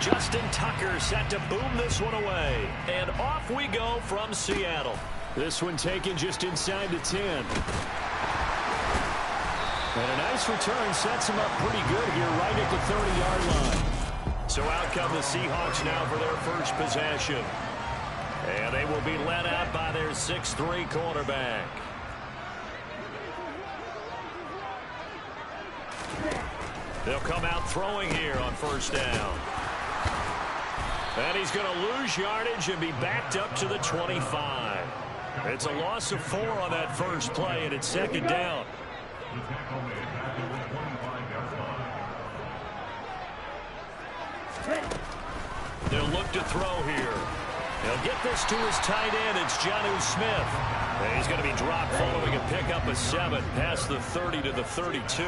Justin Tucker set to boom this one away. And off we go from Seattle. This one taken just inside the 10. And a nice return sets him up pretty good here right at the 30-yard line. So out come the Seahawks now for their first possession. And they will be led out by their 6'3" quarterback. They'll come out throwing here on first down. And he's going to lose yardage and be backed up to the 25. It's a loss of 4 on that first play, and it's second down. They'll look to throw here. He'll get this to his tight end. It's Jonnu Smith. And he's going to be dropped following a pickup of 7 past the 30 to the 32.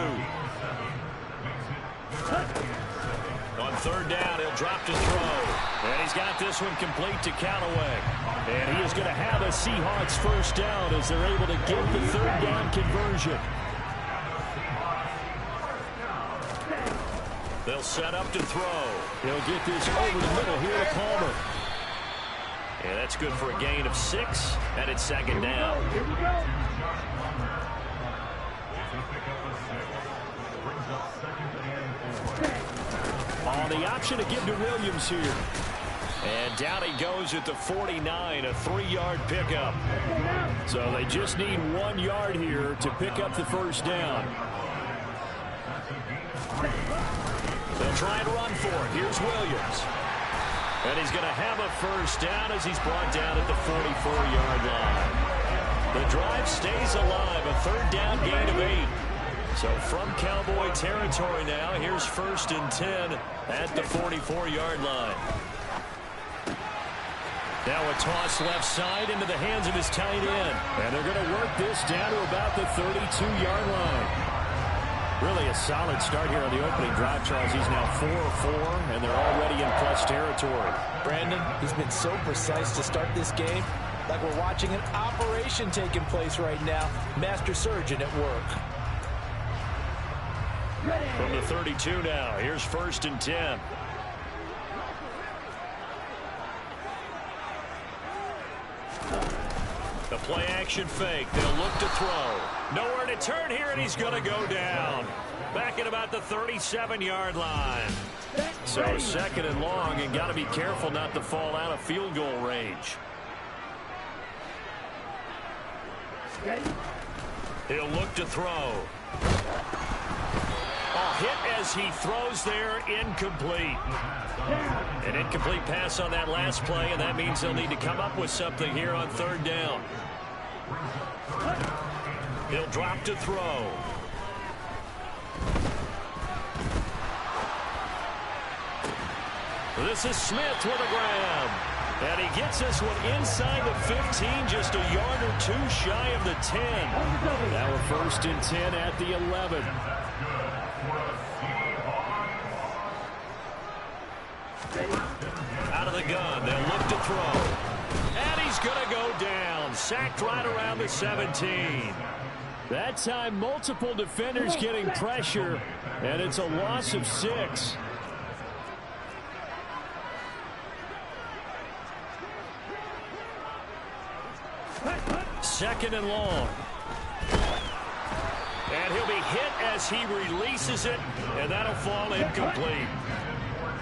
On third down, he'll drop to throw. And he's got this one complete to Callaway. And he is going to have a Seahawks first down as they're able to get the third down conversion. They'll set up to throw. He'll get this over the middle here to Palmer. And that's good for a gain of 6, and it's second down. On the option to give to Williams here. And down he goes at the 49, a 3-yard pickup. So they just need 1 yard here to pick up the first down. They'll try and run for it. Here's Williams. And he's going to have a first down as he's brought down at the 44-yard line. The drive stays alive, a third down gain of 8. So from Cowboy territory now, here's first and 10 at the 44-yard line. Now a toss left side into the hands of his tight end. And they're going to work this down to about the 32-yard line. Really a solid start here on the opening drive, Charles. He's now 4-4, and they're already in plus territory. Brandon, he's been so precise to start this game, like we're watching an operation taking place right now. Master surgeon at work. From the 32 now, here's first and 10. The play action fake. They'll look to throw. Nowhere to turn here, and he's going to go down. Back at about the 37-yard line. So second and long, and got to be careful not to fall out of field goal range. He'll look to throw. A hit as he throws there, incomplete. An incomplete pass on that last play, and that means they'll need to come up with something here on third down. He'll drop to throw. This is Smith with a grab. And he gets this one inside the 15, just a yard or 2 shy of the 10. Now a first and 10 at the 11. Out of the gun, they'll look to throw. And he's going to go down. Sacked right around the 17. That time, multiple defenders getting pressure, and it's a loss of 6. Second and long. And he'll be hit as he releases it, and that'll fall incomplete.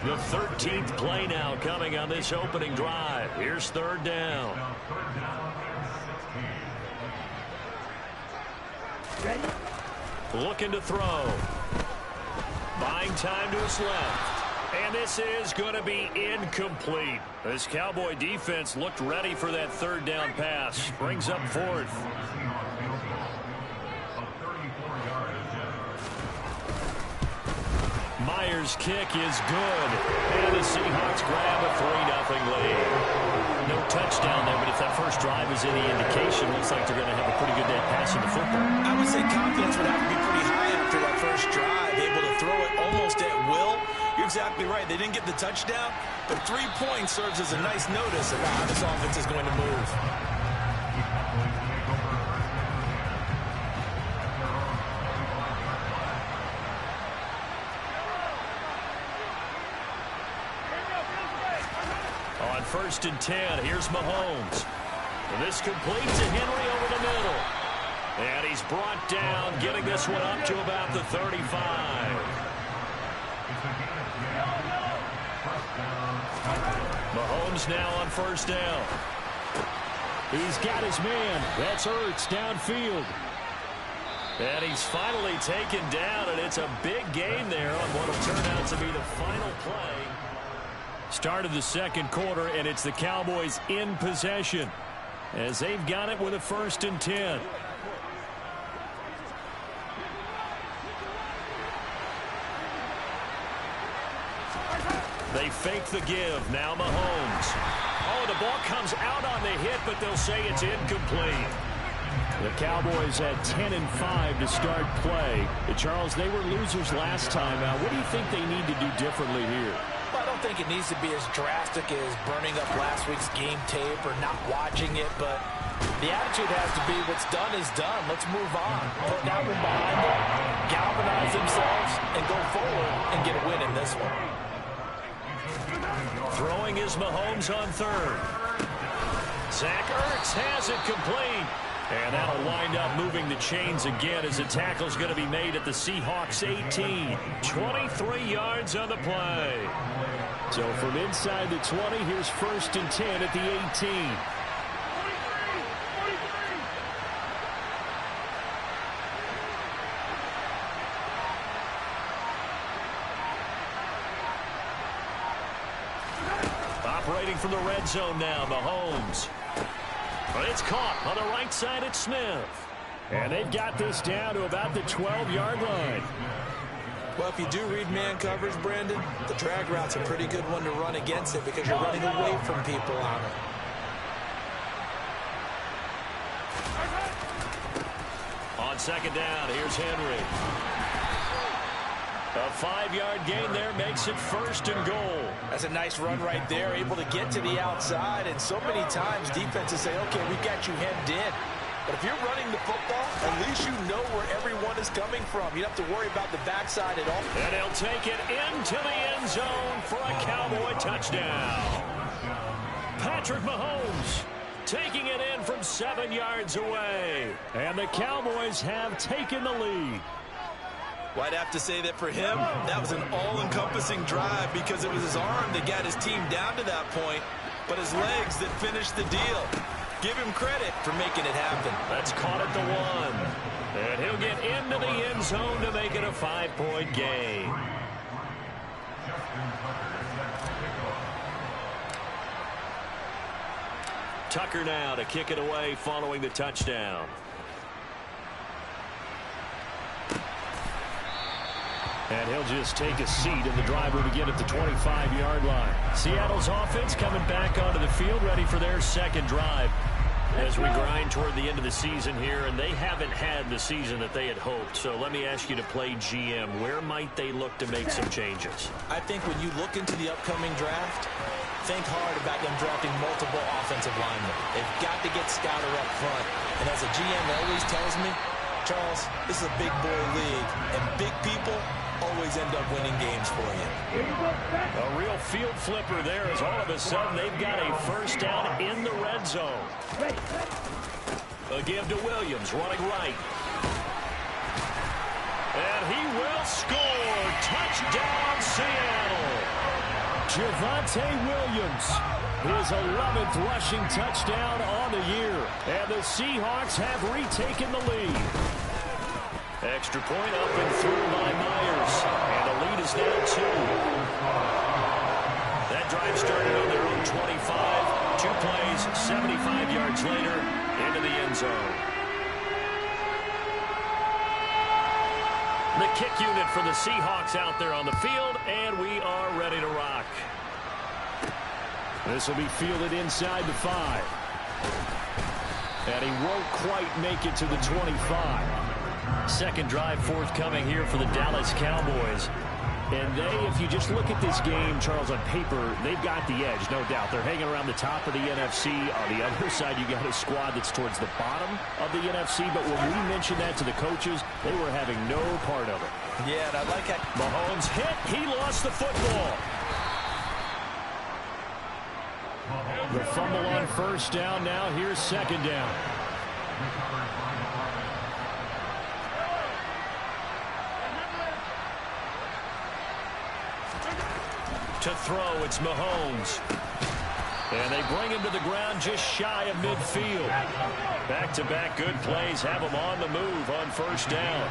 The 13th play now coming on this opening drive. Here's third down. Looking to throw. Buying time to his left. And this is going to be incomplete. This Cowboy defense looked ready for that third down pass. Brings up fourth. Myers' kick is good. And the Seahawks grab a 3-0 lead. No touchdown there, but if that first drive is any indication, looks like they're going to have a pretty good day passing the football. I would say confidence would have to be pretty high after that first drive. Able to throw it almost at will. You're exactly right. They didn't get the touchdown, but 3 points serves as a nice notice of how this offense is going to move. first and 10. Here's Mahomes. This complete to Henry over the middle. And he's brought down, getting this one up to about the 35. Mahomes now on first down. He's got his man. That's Ertz downfield. And he's finally taken down, and it's a big gain there on what will turn out to be the final play. Start of the second quarter, and it's the Cowboys in possession as they've got it with a first and 10. They fake the give. Now Mahomes. Oh, the ball comes out on the hit, but they'll say it's incomplete. The Cowboys had 10-5 to start play. Charles, they were losers last time out. What do you think they need to do differently here? Well, I don't think it needs to be as drastic as burning up last week's game tape or not watching it, but the attitude has to be what's done is done. Let's move on. Put that one behind them, galvanize themselves, and go forward and get a win in this one. Throwing is Mahomes on third. Zach Ertz has it complete. And that'll wind up moving the chains again as the tackle's going to be made at the Seahawks 18. 23 yards on the play. So from inside the 20, here's first and 10 at the 18. Operating from the red zone now, Mahomes. But it's caught on the right side at Smith. And they've got this down to about the 12-yard line. Well, if you do read man coverage, Brandon, the drag route's a pretty good one to run against it because you're running away from people on it. On second down, here's Henry. A 5-yard gain there makes it first and goal. That's a nice run right there, able to get to the outside. And so many times defenses say, okay, we've got you hemmed in. But if you're running the football, at least you know where everyone is coming from. You don't have to worry about the backside at all. And he'll take it into the end zone for a Cowboy touchdown. Patrick Mahomes taking it in from 7 yards away. And the Cowboys have taken the lead. Well, I'd have to say that for him, that was an all-encompassing drive because it was his arm that got his team down to that point, but his legs that finished the deal. Give him credit for making it happen. That's caught at the 1. And he'll get into the end zone to make it a 5-point game. Tucker now to kick it away following the touchdown. And he'll just take a seat in the drive will begin at the 25-yard line. Seattle's offense coming back onto the field, ready for their second drive as we grind toward the end of the season here, and they haven't had the season that they had hoped. So let me ask you to play GM. Where might they look to make some changes? I think when you look into the upcoming draft, think hard about them drafting multiple offensive linemen. They've got to get Scouter up front. And as a GM always tells me, Charles, this is a big boy league, and big people always end up winning games for you. A real field flipper there as all of a sudden they've got a first down in the red zone. A give to Williams running right. And he will score. Touchdown, Seattle. Javonte Williams, his 11th rushing touchdown on the year. And the Seahawks have retaken the lead. Extra point up and through by Myers. And the lead is now 2. That drive started on their own 25. 2 plays, 75 yards later, into the end zone. The kick unit for the Seahawks out there on the field, and we are ready to rock. This will be fielded inside the 5. And he won't quite make it to the 25. Second drive forthcoming here for the Dallas Cowboys. And they, if you just look at this game, Charles, on paper, they've got the edge, no doubt. They're hanging around the top of the NFC. On the other side, you got a squad that's towards the bottom of the NFC. But when we mentioned that to the coaches, they were having no part of it. Yeah, and I like how Mahomes hit. He lost the football. The fumble on first down. Now here's second down. To throw, it's Mahomes. And they bring him to the ground just shy of midfield. Back-to-back good plays have him on the move on first down.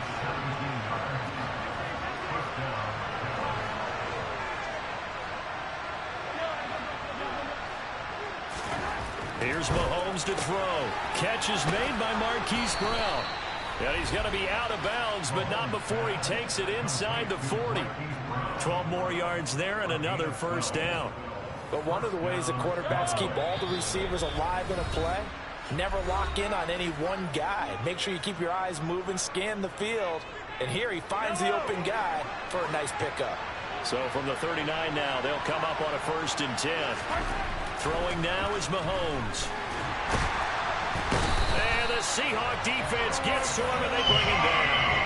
Here's Mahomes to throw. Catch is made by Marquise Brown. And he's going to be out of bounds, but not before he takes it inside the 40. 12 more yards there and another first down. But one of the ways that quarterbacks keep all the receivers alive in a play, never lock in on any one guy. Make sure you keep your eyes moving, scan the field. And here he finds the open guy for a nice pickup. So from the 39 now, they'll come up on a 1st and 10. Throwing now is Mahomes. And the Seahawk defense gets to him and they bring him down.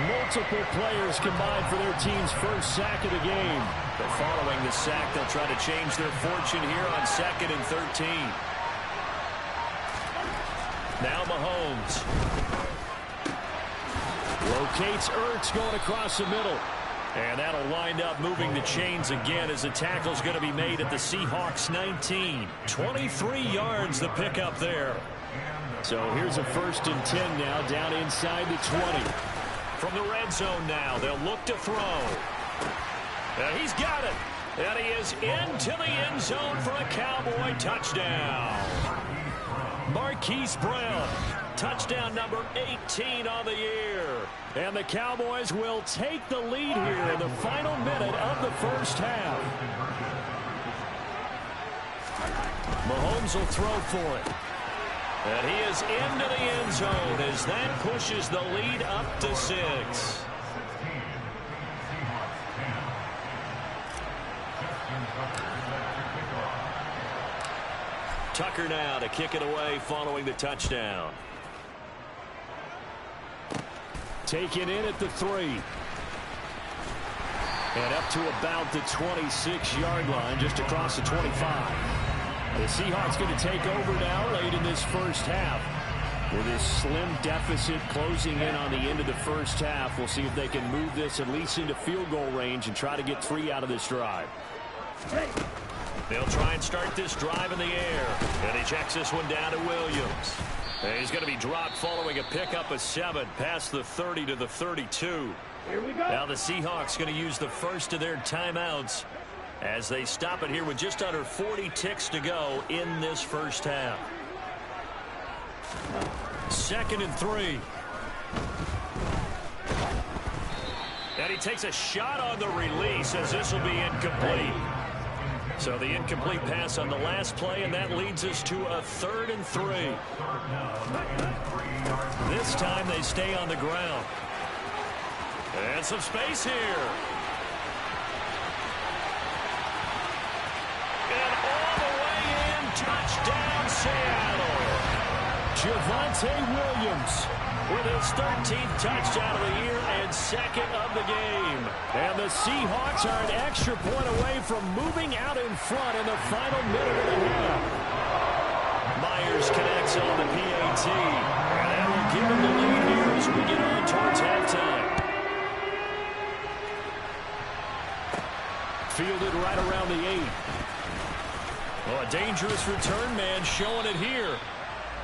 Multiple players combined for their team's first sack of the game. But following the sack, they'll try to change their fortune here on 2nd and 13. Now Mahomes. Locates Ertz going across the middle. And that'll wind up moving the chains again as the tackle's going to be made at the Seahawks 19. 23 yards the pickup there. So here's a 1st and 10 now down inside the 20. From the red zone now, they'll look to throw. He's got it. And he is into the end zone for a Cowboy touchdown. Marquise Brown, touchdown number 18 on the year. And the Cowboys will take the lead here in the final minute of the first half. Mahomes will throw for it. And he is into the end zone as that pushes the lead up to 6. Tucker now to kick it away following the touchdown. Taken in at the 3. And up to about the 26-yard line, just across the 25. The Seahawks going to take over now late in this first half. With this slim deficit closing in on the end of the first half, we'll see if they can move this at least into field goal range and try to get 3 out of this drive. They'll try and start this drive in the air. And he checks this one down to Williams. And he's going to be dropped following a pickup of 7 past the 30 to the 32. Here we go. Now the Seahawks going to use the first of their timeouts as they stop it here with just under 40 ticks to go in this first half. 2nd and 3. And he takes a shot on the release as this will be incomplete. So the incomplete pass on the last play, and that leads us to a 3rd and 3. This time they stay on the ground. And some space here. And all the way in, touchdown Seattle. Javonte Williams with his 13th touchdown of the year and 2nd of the game. And the Seahawks are an extra point away from moving out in front in the final minute of the half. Myers connects on the PAT. And that will give him the lead here as we get on towards halftime. Fielded right around the 8. Oh, a dangerous return man showing it here.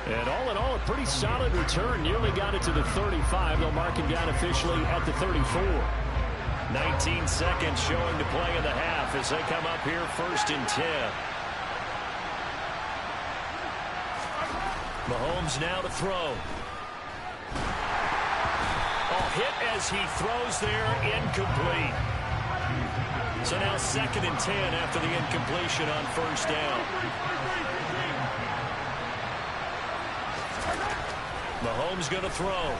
And all in all, a pretty solid return. Nearly got it to the 35. They'll mark him down officially at the 34. 19 seconds showing to play in the half as they come up here 1st and 10. Mahomes now to throw. Oh, hit as he throws there, incomplete. So now 2nd and 10 after the incompletion on 1st down. Mahomes going to throw.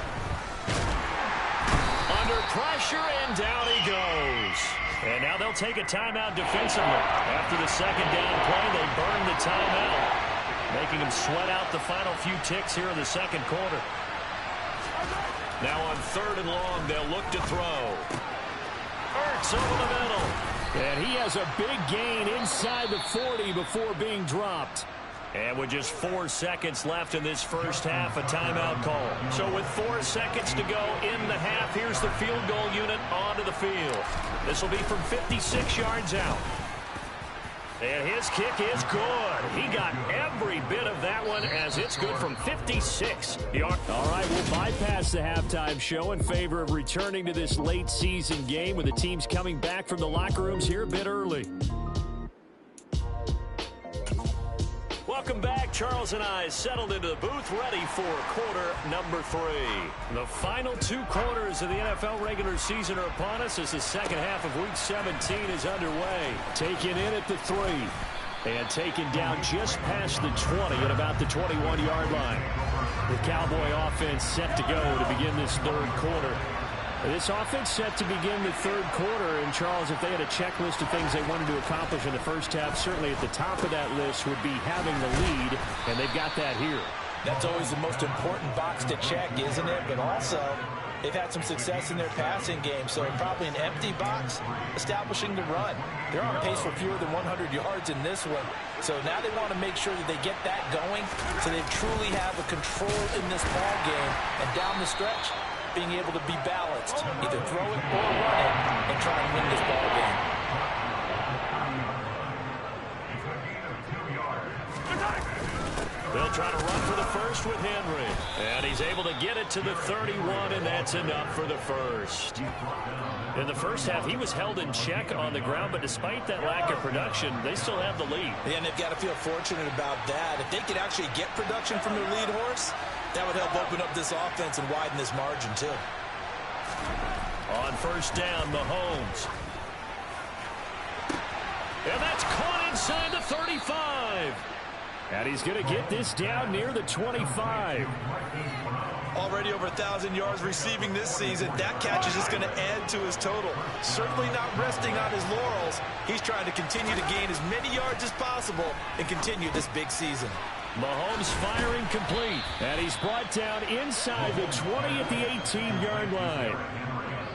Under pressure, and down he goes. And now they'll take a timeout defensively. After the 2nd down play, they burn the timeout, making them sweat out the final few ticks here in the 2nd quarter. Now on 3rd and long, they'll look to throw. Ertz over the middle. And he has a big gain inside the 40 before being dropped. And with just 4 seconds left in this first half, a timeout call. So with 4 seconds to go in the half, here's the field goal unit onto the field. This will be from 56 yards out. And his kick is good. He got every bit of that one as it's good from 56 yards. All right, we'll bypass the halftime show in favor of returning to this late season game with the teams coming back from the locker rooms here a bit early. Welcome back. Charles and I settled into the booth ready for quarter number 3. The final 2 quarters of the NFL regular season are upon us as the second half of Week 17 is underway. Taken in at the 3 and taken down just past the 20 at about the 21-yard line. The Cowboy offense set to go to begin this third quarter. This offense set to begin the third quarter, and Charles, if they had a checklist of things they wanted to accomplish in the first half, certainly at the top of that list would be having the lead, and they've got that here. That's always the most important box to check, isn't it? But also, they've had some success in their passing game, so probably an empty box, establishing the run. They're on pace for fewer than 100 yards in this one, so now they want to make sure that they get that going so they truly have a control in this ball game, and down the stretch, being able to be balanced, either throw it or run it, and try and win this ball game. They'll try to run for the first with Henry. And he's able to get it to the 31, and that's enough for the first. In the first half, he was held in check on the ground, but despite that lack of production, they still have the lead. Yeah, and they've got to feel fortunate about that. If they could actually get production from their lead horse, that would help open up this offense and widen this margin, too. On first down, Mahomes. And that's caught inside the 35. And he's going to get this down near the 25. Already over 1,000 yards receiving this season. That catch is just going to add to his total. Certainly not resting on his laurels. He's trying to continue to gain as many yards as possible and continue this big season. Mahomes firing complete. And he's brought down inside the 20 at the 18-yard line.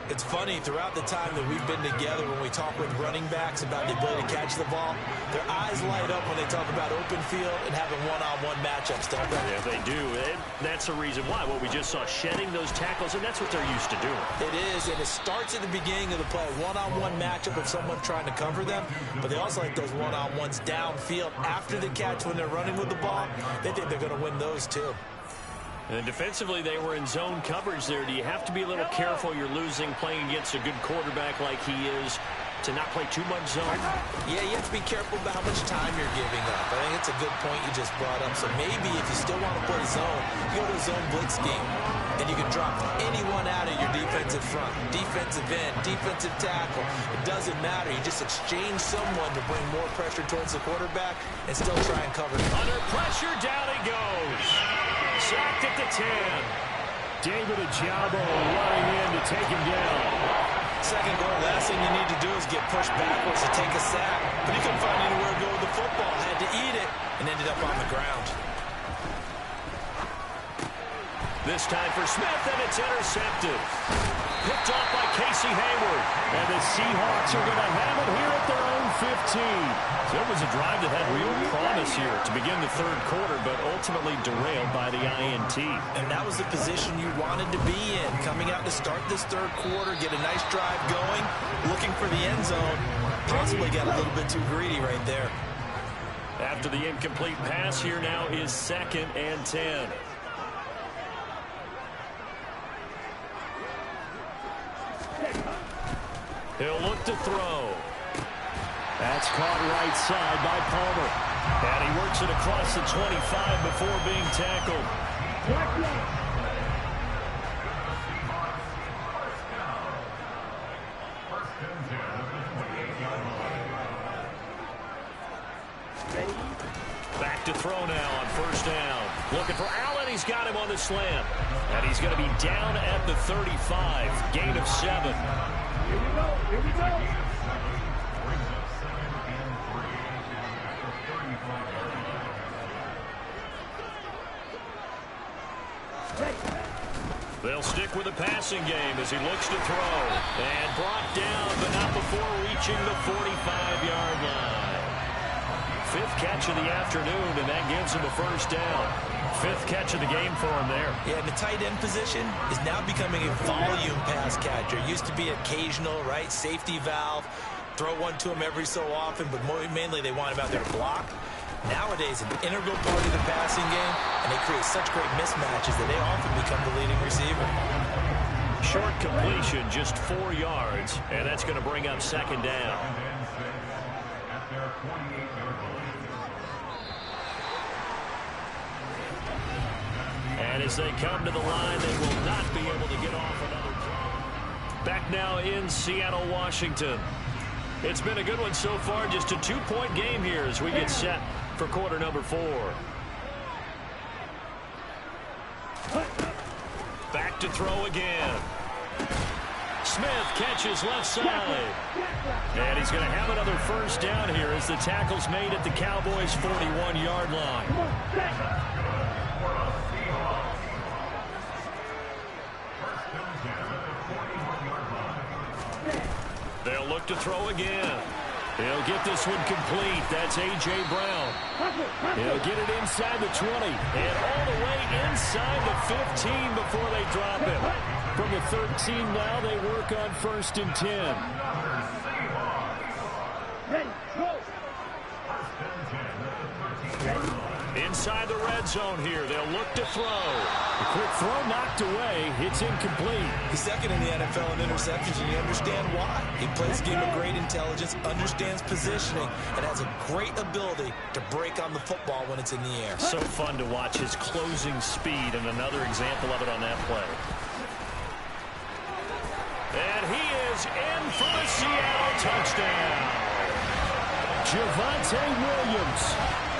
It's funny, throughout the time that we've been together, when we talk with running backs about the ability to catch the ball, their eyes light up when they talk about open field and having one-on-one matchups, don't they? Yeah, they do. And that's the reason why. What we just saw, shedding those tackles, and that's what they're used to doing. It is, and it starts at the beginning of the play. One-on-one matchup of someone trying to cover them, but they also like those one-on-ones downfield after the catch when they're running with the ball. They think they're going to win those, too. And defensively, they were in zone coverage there. Do you have to be a little careful you're losing playing against a good quarterback like he is to not play too much zone? Yeah, you have to be careful about how much time you're giving up. I think it's a good point you just brought up. So maybe if you still want to play zone, you go to a zone blitz scheme, and you can drop anyone out of your defensive front, defensive end, defensive tackle. It doesn't matter. You just exchange someone to bring more pressure towards the quarterback and still try and cover. Under pressure, down he goes. Sacked at the 10. David Ojabo running in to take him down. Second goal, last thing you need to do is get pushed backwards to take a sack. But he couldn't find anywhere to go with the football. Had to eat it and ended up on the ground. This time for Smith, and it's intercepted. Picked off by Casey Hayward. And the Seahawks are going to have it here at their own 15. So it was a drive that had real promise here to begin the third quarter, but ultimately derailed by the INT. And that was the position you wanted to be in. Coming out to start this third quarter, get a nice drive going, looking for the end zone. Possibly got a little bit too greedy right there. After the incomplete pass, here now is 2nd and 10. He'll look to throw. That's caught right side by Palmer. And he works it across the 25 before being tackled. Back to throw now on first down. Looking for Allen. He's got him on the slant. And he's going to be down at the 35. Gain of 7. Here we go. Here we go. They'll stick with the passing game as he looks to throw. And brought down, but not before reaching the 45-yard line. Fifth catch of the afternoon, and that gives him a first down. Fifth catch of the game for him there. Yeah, and the tight end position is now becoming a volume pass catcher. Used to be occasional, right? Safety valve. Throw one to him every so often, but mainly they want him out there to block. Nowadays, an integral part of the passing game, and they create such great mismatches that they often become the leading receiver. Short completion, just 4 yards, and that's going to bring up second down. And as they come to the line, they will not be able to get off another drive. Back now in Seattle, Washington. It's been a good one so far, just a 2-point game here as we get set for quarter number 4. Back to throw again. Smith catches left side. And he's going to have another first down here as the tackle's made at the Cowboys' 41-yard line. They'll look to throw again. He'll get this one complete. That's A.J. Brown. He'll get it inside the 20 and all the way inside the 15 before they drop him. From the 13 now, they work on 1st and 10. Inside the red zone here. They'll look to throw. A quick throw knocked away. It's incomplete. He's second in the NFL in interceptions, and you understand why. He plays a game of great intelligence, understands positioning, and has a great ability to break on the football when it's in the air. So fun to watch his closing speed, and another example of it on that play. And he is in for the Seattle touchdown. Javonte Williams.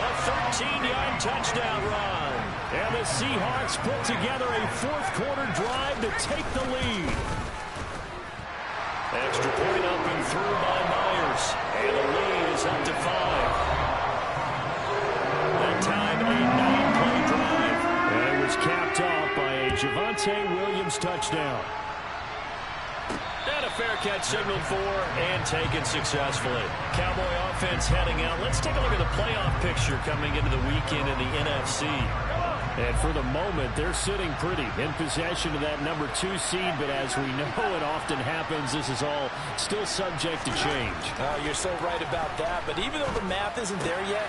A 13-yard touchdown run. And the Seahawks put together a fourth-quarter drive to take the lead. Extra point up and through by Myers. And the lead is up to 5. That time, a 9-play drive. And it was capped off by a Javonte Williams touchdown. And a fair catch signaled for and taken successfully. Cowboy offense heading out. Let's take a look at the playoff picture coming into the weekend in the NFC. And for the moment, they're sitting pretty in possession of that number 2 seed. But as we know, it often happens, this is all still subject to change. Oh, you're so right about that. But even though the math isn't there yet,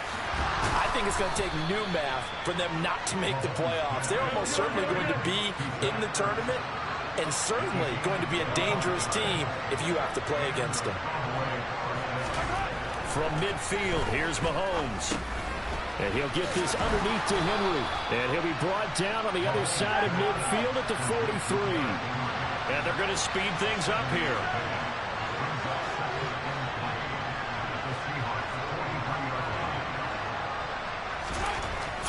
I think it's going to take new math for them not to make the playoffs. They're almost certainly going to be in the tournament, and certainly going to be a dangerous team if you have to play against them. From midfield, here's Mahomes. And he'll get this underneath to Henry. And he'll be brought down on the other side of midfield at the 43. And they're going to speed things up here.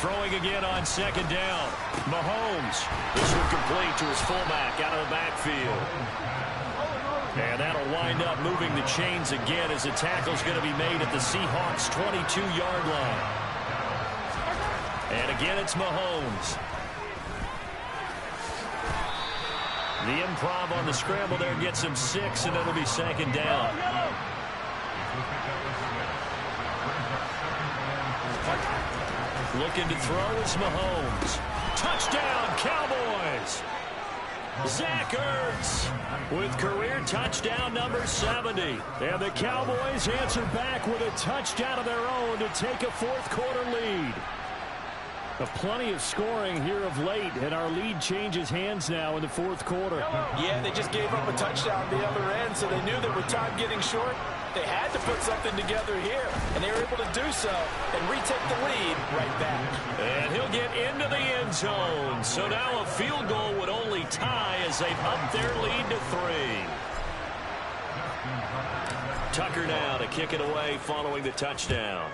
Throwing again on second down. Mahomes. This one complete to his fullback out of the backfield. And that'll wind up moving the chains again as the tackle's going to be made at the Seahawks' 22-yard line. And again, it's Mahomes. The improv on the scramble there gets him 6, and it'll be second down. Looking to throw is Mahomes. Touchdown, Cowboys! Zach Ertz with career touchdown number 70. And the Cowboys answer back with a touchdown of their own to take a fourth-quarter lead. Plenty of scoring here of late, and our lead changes hands now in the fourth quarter. Yeah, they just gave up a touchdown at the other end, so they knew that with time getting short, they had to put something together here, and they were able to do so and retake the lead right back. And he'll get into the end zone. So now a field goal would only tie as they've upped their lead to 3. Tucker now to kick it away following the touchdown.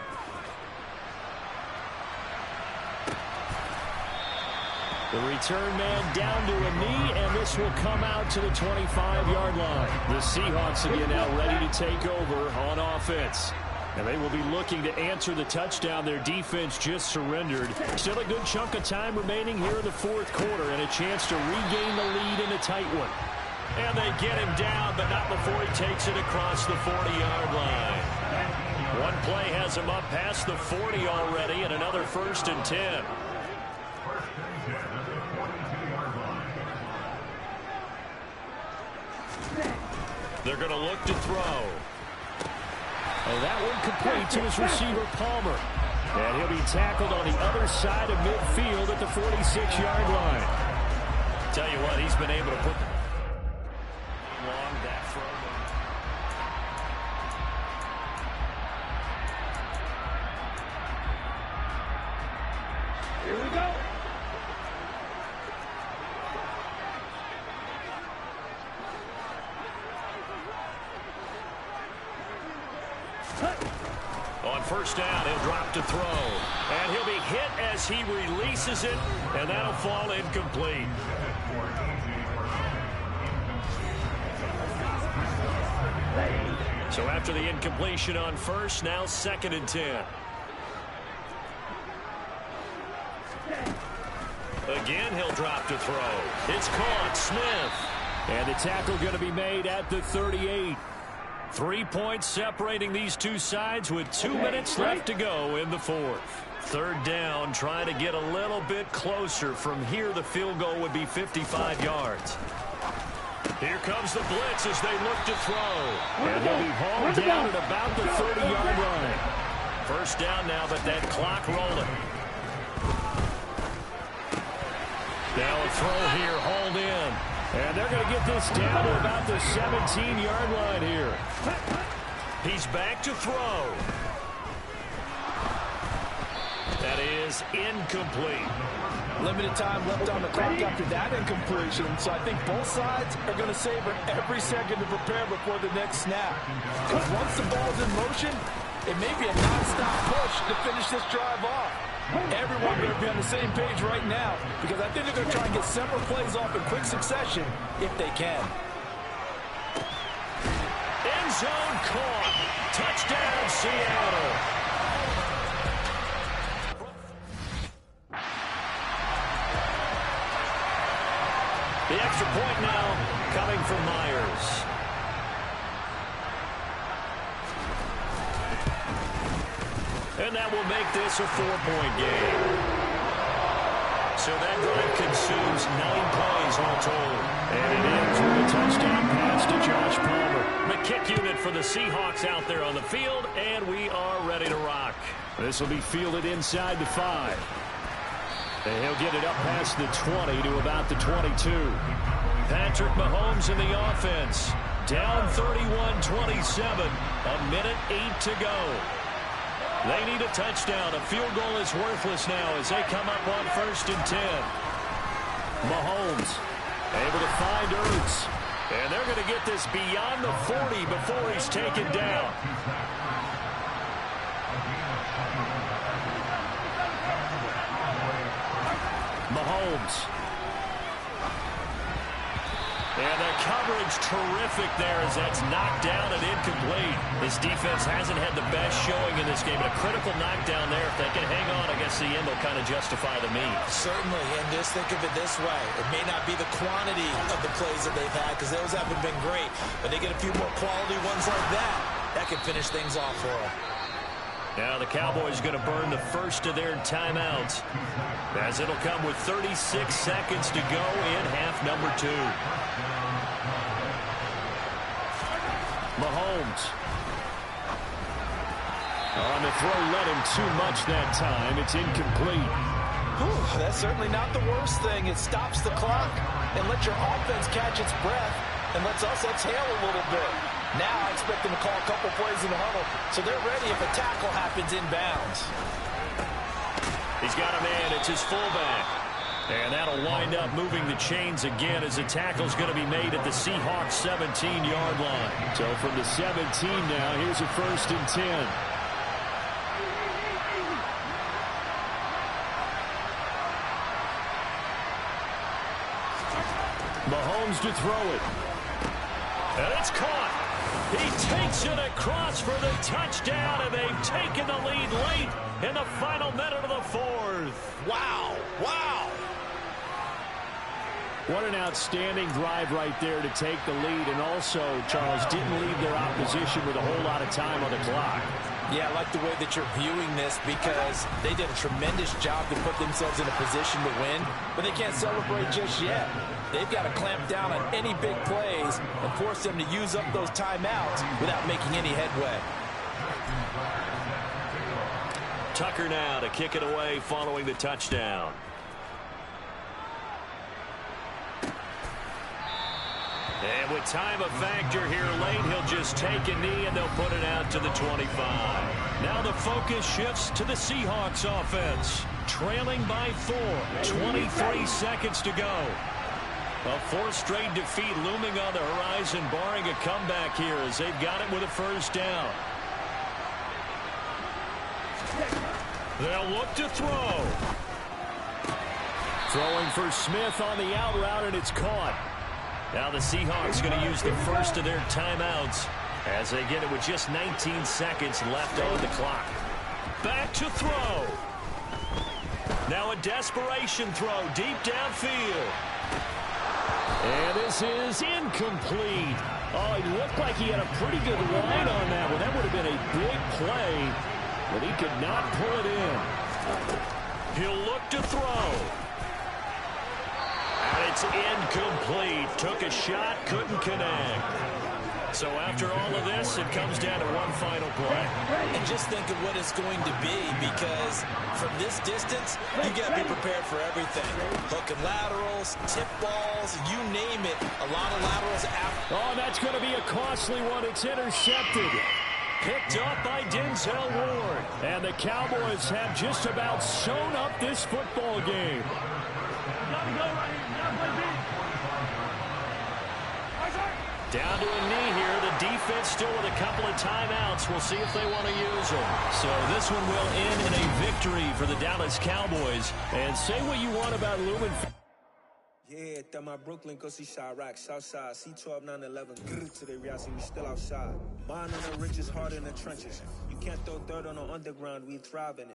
The return man down to a knee, and this will come out to the 25-yard line. The Seahawks again now ready to take over on offense. And they will be looking to answer the touchdown their defense just surrendered. Still a good chunk of time remaining here in the fourth quarter and a chance to regain the lead in a tight one. And they get him down, but not before he takes it across the 40-yard line. One play has him up past the 40 already, and another 1st and 10. They're going to look to throw. And that one complete to his receiver, Palmer. And he'll be tackled on the other side of midfield at the 46-yard line. Tell you what, he's been able to put along that throw. Here we go. On 1st down, he'll drop to throw. And he'll be hit as he releases it, and that'll fall incomplete. So after the incompletion on 1st, now 2nd and 10. Again, he'll drop to throw. It's caught, Smith. And the tackle going to be made at the 38. 3 points separating these two sides with 2 minutes left to go in the fourth. 3rd down, trying to get a little bit closer. From here, the field goal would be 55 yards. Here comes the blitz as they look to throw. And he'll be hauled down at about the 30-yard line. 1st down now, but that clock rolling. Now a throw here, hauled in. And they're going to get this down to about the 17-yard line here. He's back to throw. That is incomplete. Limited time left on the clock after that incompletion, so I think both sides are going to savor every second to prepare before the next snap. Because once the ball's in motion, it may be a non-stop push to finish this drive off. Everyone better be on the same page right now, because I think they're going to try and get several plays off in quick succession if they can. End zone caught. Touchdown, Seattle. The extra point now coming from Myers. And that will make this a 4-point game. So that drive consumes 9 plays all told. And it ends with a touchdown pass to Josh Palmer. The kick unit for the Seahawks out there on the field, and we are ready to rock. This will be fielded inside the 5. And he'll get it up past the 20 to about the 22. Patrick Mahomes in the offense. Down 31-27. A minute 8 to go. They need a touchdown. A field goal is worthless now as they come up on 1st and 10. Mahomes able to find Ertz. And they're going to get this beyond the 40 before he's taken down. Mahomes. And the coverage terrific there as that's knocked down and incomplete. This defense hasn't had the best showing in this game. But a critical knockdown there. If they can hang on, I guess the end will kind of justify the means. Certainly, and just think of it this way. It may not be the quantity of the plays that they've had because those haven't been great. But they get a few more quality ones like that. That can finish things off for them. Now the Cowboys going to burn the first of their timeouts as it'll come with 36 seconds to go in half number 2. Mahomes. On the throw, let him too much that time. It's incomplete. Whew, that's certainly not the worst thing. It stops the clock and lets your offense catch its breath and lets us exhale a little bit. Now I expect them to call a couple plays in the huddle so they're ready if a tackle happens inbounds. He's got a man. It's his fullback. And that'll wind up moving the chains again as the tackle's going to be made at the Seahawks 17-yard line. So from the 17 now, here's a 1st and 10. Mahomes to throw it. And it's caught. He takes it across for the touchdown, and they've taken the lead late in the final minute of the fourth. Wow. Wow. What an outstanding drive right there to take the lead, and also, Charles, didn't leave their opposition with a whole lot of time on the clock. Yeah, I like the way that you're viewing this because they did a tremendous job to put themselves in a position to win, but they can't celebrate just yet. They've got to clamp down on any big plays and force them to use up those timeouts without making any headway. Tucker now to kick it away following the touchdown. And with time a factor here late, he'll just take a knee and they'll put it out to the 25. Now the focus shifts to the Seahawks offense. Trailing by 4, 23 seconds to go. A fourth straight defeat looming on the horizon, barring a comeback here as they've got it with a first down. They'll look to throw. Throwing for Smith on the out route, and it's caught. Now the Seahawks going to use the first of their timeouts as they get it with just 19 seconds left on the clock. Back to throw. Now a desperation throw deep downfield. And this is incomplete. Oh, it looked like he had a pretty good line on that one. That would have been a big play, but he could not pull it in. He'll look to throw. And it's incomplete. Took a shot, couldn't connect. So after all of this, it comes down to one final play. And just think of what it's going to be, because from this distance, you got to be prepared for everything. Hook and laterals, tip balls, you name it. A lot of laterals after. Oh, that's going to be a costly one. It's intercepted. Picked up by Denzel Ward. And the Cowboys have just about sewn up this football game. Down to a knee here. The defense still with a couple of timeouts. We'll see if they want to use them. So this one will end in a victory for the Dallas Cowboys. And say what you want about Lumen. Yeah, that my Brooklyn, go see Chirac, Southside, C12, 911, grrr, to the Riasi, we still outside. Mine on the richest, heart in the trenches. You can't throw dirt on the underground, we thrive in it.